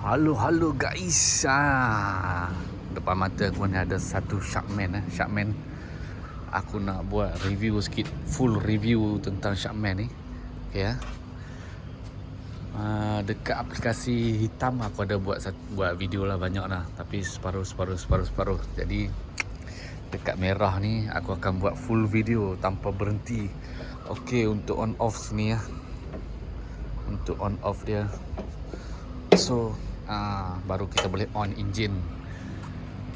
Halo guys. Depan mata aku ni ada satu Sharkman. Sharkman. Aku nak buat review sikit, full review tentang Sharkman ni. Okey ya. Dekat aplikasi hitam aku ada buat video lah, banyak lah, tapi separuh. Jadi dekat merah ni aku akan buat full video tanpa berhenti. Okey, untuk on off sini ya. Untuk on off dia. So baru kita boleh on engine.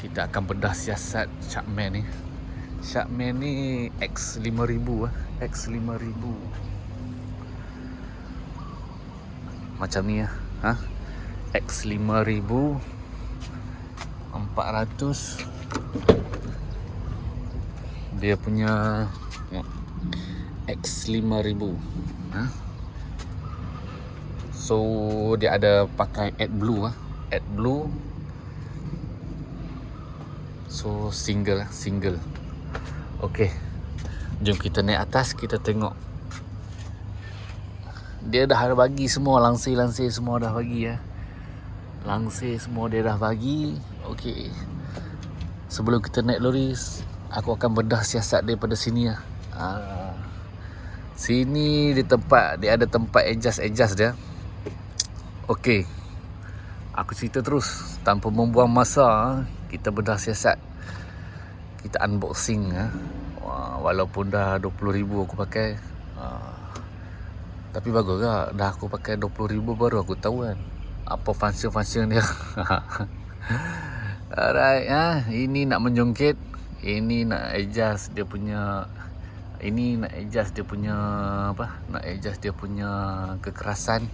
Kita akan bedah siasat Sharkman ni. Sharkman ni X5000 X5000 macam ni X5000 400. Dia punya X5000 So dia ada pakai AdBlue. So single. Okey, jom kita naik atas, kita tengok. Dia dah bagi semua, lansir semua dah bagi ya. Lansir semua dia dah bagi. Okey, sebelum kita naik lori, aku akan bedah siasat daripada sini ya. Sini dia ada tempat adjust dia. Okey, aku cerita terus tanpa membuang masa. Kita bedah siasat, kita unboxing walaupun dah 20,000 aku pakai, tapi bagus ke dah aku pakai 20,000 baru aku tahu kan apa function dia. Alright, ini nak menjongkit, ini nak adjust dia punya, nak adjust dia punya kekerasan.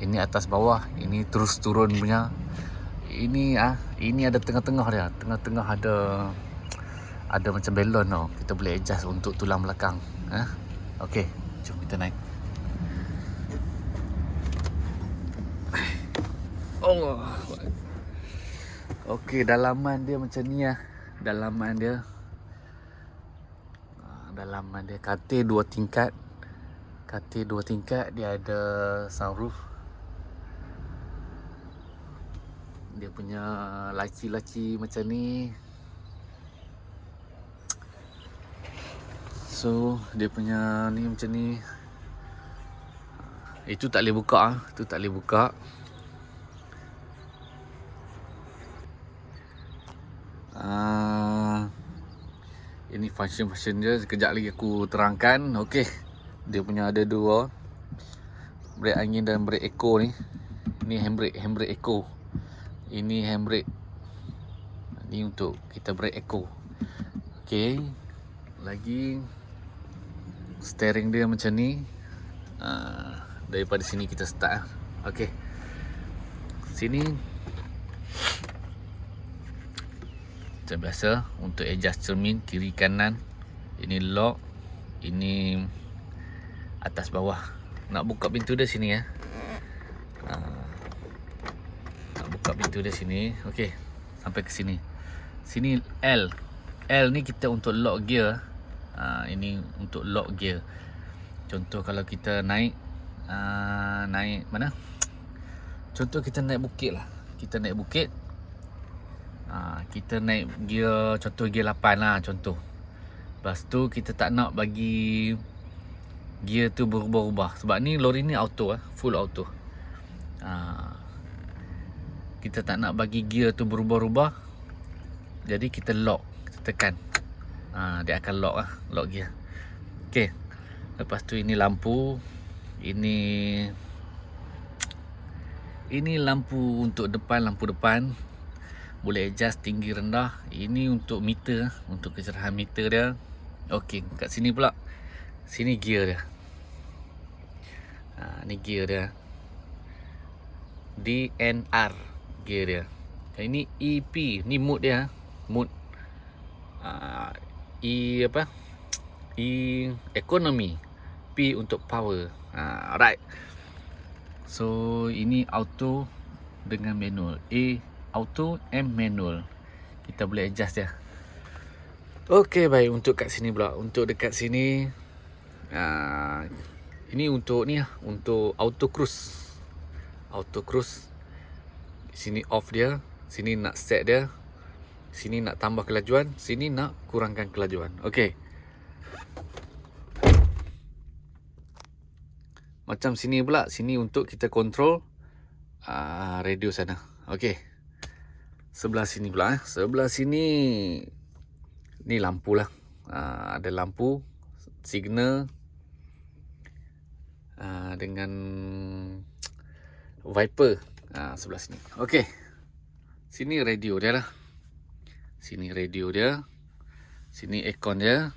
Ini atas bawah, ini terus turun punya. Ini ada tengah-tengah dia. Tengah-tengah ada macam belon tau. Kita boleh adjust untuk tulang belakang. Okey, jom kita naik. Oh. Okey, dalaman dia macam ni ya. Dalaman dia katil 2 tingkat. Dia ada sunroof. Dia punya laci-laci macam ni. So dia punya ni macam ni. Itu tak boleh buka. Ini function dia, sekejap lagi aku terangkan. Okey, dia punya ada 2 brake angin dan brake eco ni. Ini handbrake eco. Ini handbrake. Ini untuk kita brake eco. Okey, lagi steering dia macam ni. Daripada sini kita start. Okey, sini macam biasa untuk adjust cermin kiri kanan. Ini lock, ini atas bawah. Nak buka pintu dia sini ya. Nak buka pintu dia sini. Okey, sampai ke sini. Sini L ni kita untuk lock gear. Ini untuk lock gear. Contoh kalau kita naik mana? Contoh kita naik bukit lah. Kita naik gear, contoh gear 8 lah contoh. Lepas tu kita tak nak bagi gear tu berubah-ubah. Sebab ni lori ni auto full auto. Kita tak nak bagi gear tu berubah-ubah. Jadi kita lock, kita tekan. Dia akan lock gear. Okey. Lepas tu ini lampu. Ini lampu untuk depan, lampu depan. Boleh adjust tinggi rendah. Ini untuk meter, untuk kecerahan meter dia. Okey, kat sini pula. Sini gear dia. Ni gear dia. DNR gear dia. Ini EP, ni mode dia. Mode E economy. P untuk power. Alright. So ini auto dengan manual. Auto, M manual. Kita boleh adjust dia. Okey, baik. Untuk kat sini pula. Untuk dekat sini, ini untuk ni untuk auto cruise. Sini off dia, sini nak set dia, sini nak tambah kelajuan, sini nak kurangkan kelajuan. Okey. Macam sini pula, sini untuk kita kontrol radio sana. Okey. Sebelah sini pula Sebelah sini ni lampu lah. Ada lampu, signal dengan Viper sebelah sini. Okey. Sini radio dia lah. Sini radio dia. Sini aircon dia.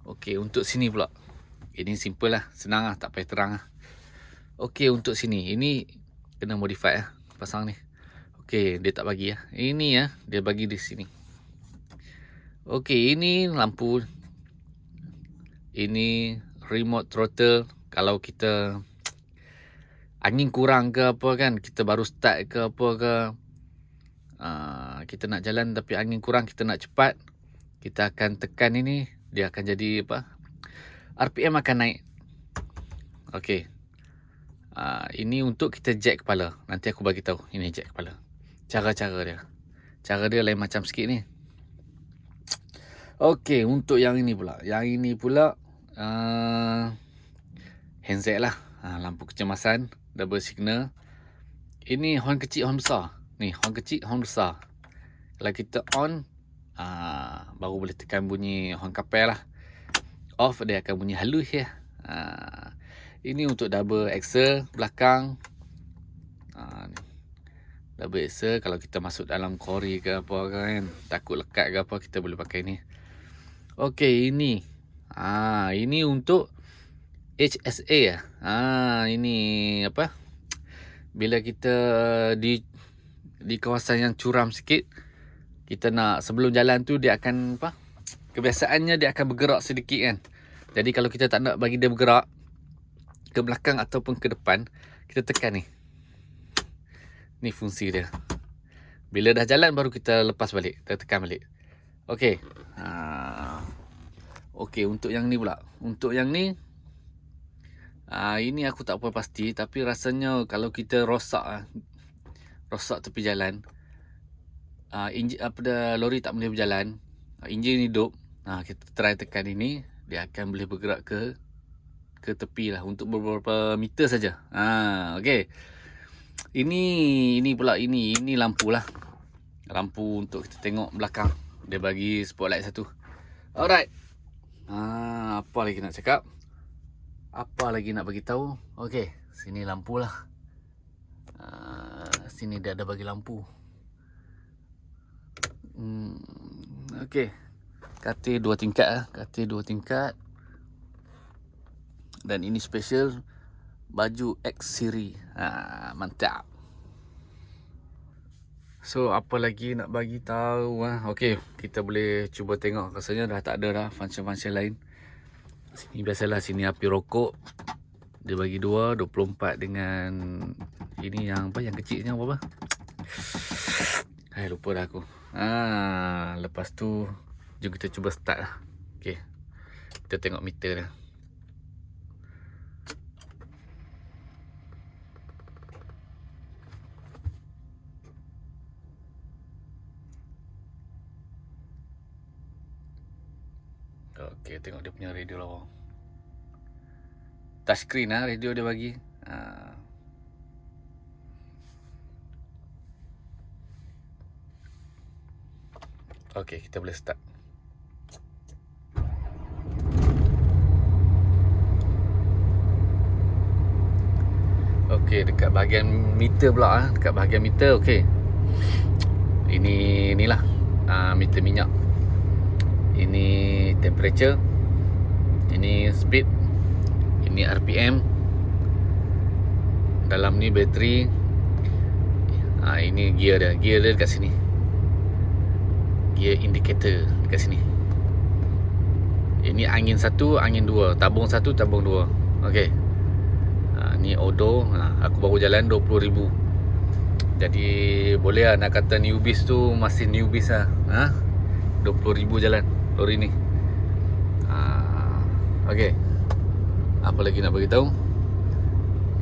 Okey, untuk sini pula. Ini simple lah, senang lah, tak payah terang lah. Okey, untuk sini. Ini kena modify lah, pasang ni. Okey, dia tak bagi lah. Ini dia bagi di sini. Okey, ini lampu. Ini remote throttle. Kalau kita angin kurang ke apa kan, kita baru start ke apa ke, kita nak jalan tapi angin kurang, kita nak cepat, kita akan tekan ini, dia akan jadi apa, RPM akan naik. Okey. Ini untuk kita jack kepala. Nanti aku bagi tahu ini jack kepala. Cara-cara dia. Cara dia lain macam sikit ni. Okey, untuk yang ini pula. Yang ini pula handset lah. Lampu kecemasan, double signal. Ini horn kecil, horn besar. Ni horn kecil, horn besar. Kalau kita on, baru boleh tekan bunyi horn kapal lah. Off, dia akan bunyi halus ya. Ini untuk double axle belakang. Double axle kalau kita masuk dalam quarry ke apa kan, takut lekat ke apa, kita boleh pakai ni. Okey, ini. Ini untuk HSA ya. Ini apa? Bila kita di kawasan yang curam sikit, kita nak sebelum jalan tu dia akan apa? Kebiasaannya dia akan bergerak sedikit kan. Jadi kalau kita tak nak bagi dia bergerak ke belakang ataupun ke depan, kita tekan ni. Ni fungsi dia. Bila dah jalan baru kita lepas balik, kita tekan balik. Okey. Okey, untuk yang ni pula. Untuk yang ni, ini aku tak apa pasti, tapi rasanya kalau kita rosak tepi jalan, lori tak boleh berjalan, enjin hidup, kita try tekan ini, dia akan boleh bergerak ke tepi lah untuk beberapa meter saja. Okey. Ini pula ini lampu lah. Lampu untuk kita tengok belakang. Dia bagi spotlight satu. Alright. Apa lagi nak cakap? Apa lagi nak bagi tahu? Okey, sini lampu lah. Sini dia ada bagi lampu. Okey. Katil 2 tingkat lah. Katil 2 tingkat. Dan ini special baju X Series. Mantap. So, apa lagi nak bagi tahu? Okey, kita boleh cuba tengok. Rasanya dah tak ada dah function-function lain. Sini biasalah, sini api rokok. Dia bagi 24 dengan ini yang apa, yang kecilnya apa? Lupa dah aku. Lepas tu jom kita cuba start lah. Okey. Kita tengok meter dia. Okey, tengok dia punya radio lawa. Touchscreen radio dia bagi. Okey, kita boleh start. Okey, dekat bahagian meter pula. Dekat bahagian meter, okey. Inilah meter minyak. Ini temperature. Ini speed. Ini RPM. Dalam ni bateri. Ini gear dia. Gear dia dekat sini. Gear indicator dekat sini. Ini angin 1, angin 2. Tabung 1, tabung 2. Okey. Ni odo. Aku baru jalan 20,000. Jadi boleh lah nak kata newbies tu masih newbies lah. 20,000 jalan lori ni. Okey. Apa lagi nak bagi tahu?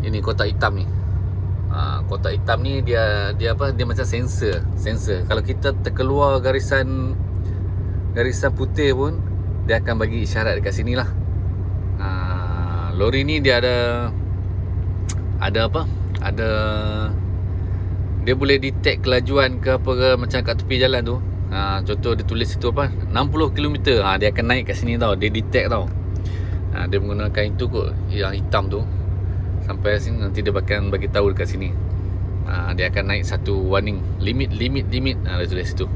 Ini kotak hitam ni. Kotak hitam ni dia apa, dia macam sensor. Kalau kita terkeluar garisan putih pun, dia akan bagi isyarat dekat sini lah. Lori ni dia ada apa, dia boleh detect kelajuan ke apa ke, macam kat tepi jalan tu. Contoh dia tulis situ apa, 60 km. Dia akan naik kat sini tau. Dia detect tau. Dia menggunakan itu kot, yang hitam tu. Sampai sini nanti dia akan bagi tahu dekat sini. Dia akan naik satu warning, limit. Dia tulis situ.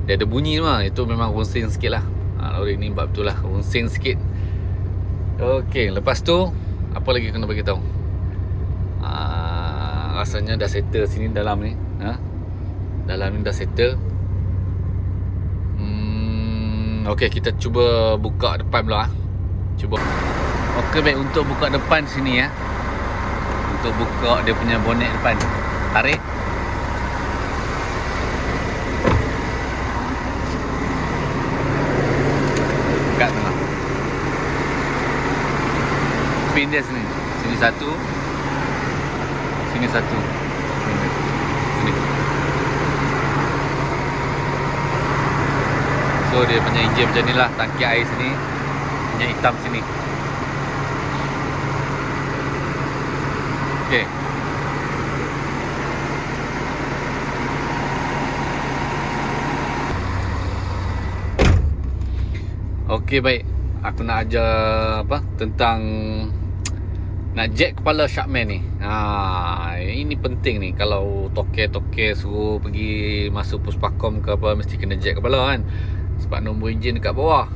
Dia ada bunyi tu lah. Itu memang runsing sikit lah. Lori ni bab tu lah, runsing sikit. Okey, lepas tu apa lagi kena bagi tahu? Rasanya dah settle sini dalam ni. Dalam ni dah settle. Okey, kita cuba buka depan pula. Cuba. Okey, baik, untuk buka depan sini ya. Untuk buka dia punya bonet depan. Tarik. Buka tengah. Pin dia sini. Sini satu. Sini satu. Sini. So dia punya enjin macam ni lah. Tangki air sini, minyak hitam sini. Okay. Okay, baik. Aku nak ajar apa tentang nak jack kepala Sharkman ni. Ini penting ni. Kalau toke suruh pergi masuk puspakom ke apa, mesti kena jack kepala kan. Sebab nombor enjin dekat bawah.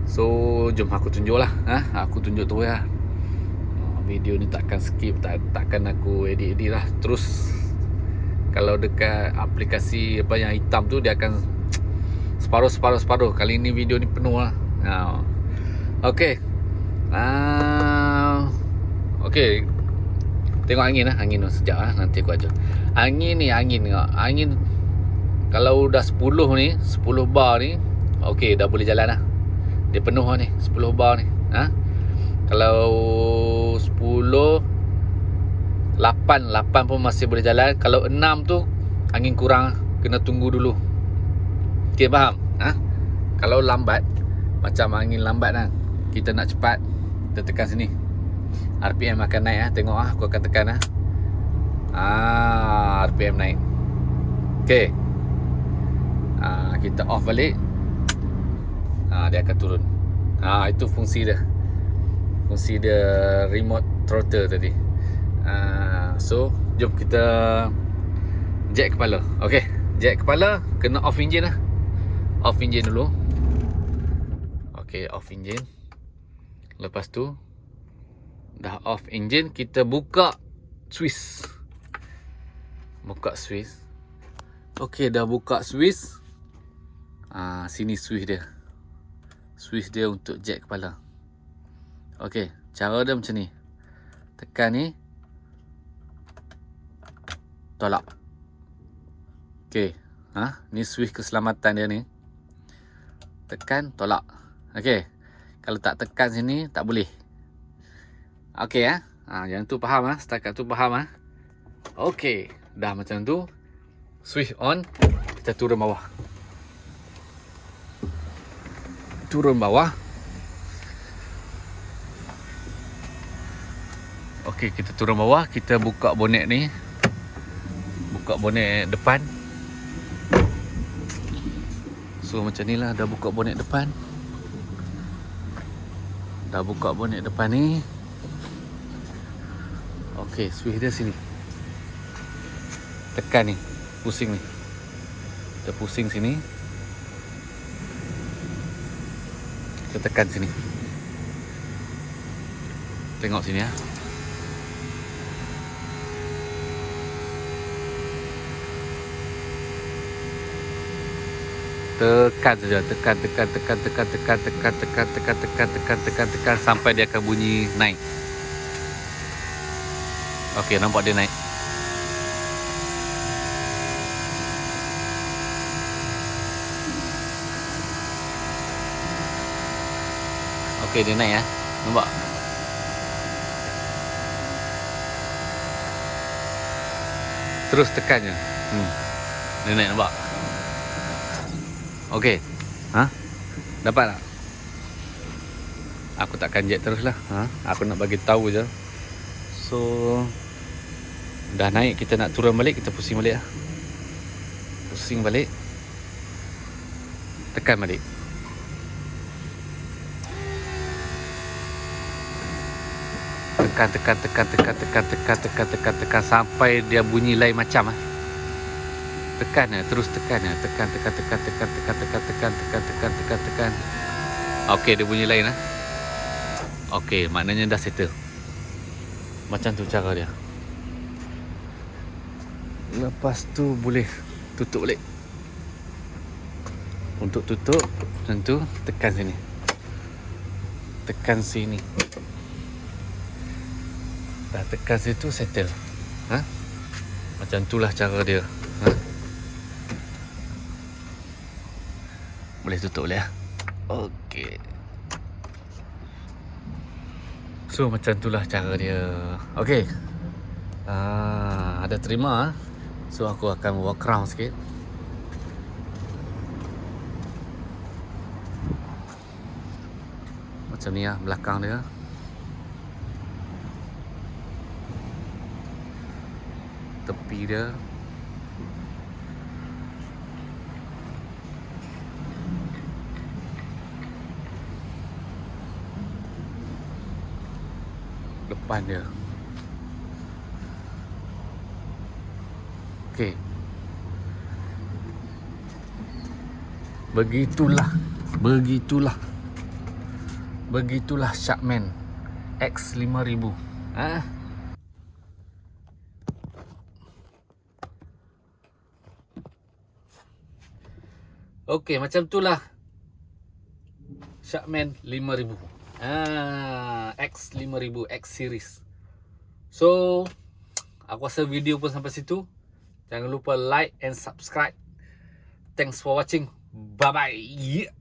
So jom aku tunjuk lah. Aku tunjuk tu ya. Video ni takkan skip, takkan aku edit lah. Terus kalau dekat aplikasi apa yang hitam tu, dia akan separuh. Kali ni video ni penuh lah. Okay. Okay. Tengok angin lah. Angin tu sekejap lah. Nanti aku ajar. Angin tengok. Angin kalau dah 10 ni, 10 bar ni, okay, dah boleh jalan lah. Dia penuh lah ni, 10 bar ni. Kalau 10, 8 pun masih boleh jalan. Kalau 6 tu angin kurang, kena tunggu dulu. Okay, faham? Kalau lambat, macam angin lambat lah, kita nak cepat, kita tekan sini, RPM akan naik. Tengok aku akan tekan RPM naik. Okay, kita off balik. Dia akan turun. Itu fungsi dia. Fungsi dia remote throttle tadi. So jom kita jack kepala. Okay, jack kepala, kena off engine lah. Off engine dulu. Okay, off engine. Lepas tu dah off engine, kita buka Swiss. Okay, dah buka Swiss. Sini Swiss dia. Swiss dia untuk jack kepala. Okay, cara dia macam ni. Tekan ni, tolak. Okay, ni Swiss keselamatan dia ni. Tekan, tolak. Okay, kalau tak tekan sini, tak boleh. Okay, yang tu faham setakat tu faham Okay, dah macam tu, switch on. Kita turun bawah. Okay, kita turun bawah. Kita buka bonet ni. Buka bonet depan. So macam ni lah. Dah buka bonet depan. Ni. Okay, switch dia sini. Tekan ni, pusing ni. Kita pusing sini. Kita tekan sini. Tengok sini Tekan saja, tekan sampai dia akan bunyi naik. Okey, nampak dia naik. Okey, dia naik nampak. Terus tekannya. Nenek nampak? Okey. Ha? Dapat tak? Aku takkan jet terus lah. Aku nak bagi tahu je. So dah naik, kita nak turun balik, kita pusing balik lah. Pusing balik. Tekan balik. Tekan sampai dia bunyi lain macam Tekan terus tekan tekan. Okey, dia bunyi lain Okey, maknanya dah settle. Macam tu cara dia. Lepas tu boleh tutup balik. Untuk tutup macam tu, tekan sini. Tekan sini. Dah tekan situ, settle. Macam itulah cara dia. Boleh tutup boleh Okey. So macam itulah cara dia. Okey. Ada terima. So aku akan walk around sikit. Macam ni belakang dia. Tepi dia. Depan dia. Okey. Begitulah Sharkman X5000. Okey, macam itulah Sharkman 5000. X5000 X series. So aku rasa video pun sampai situ. Jangan lupa like and subscribe. Thanks for watching. Bye bye.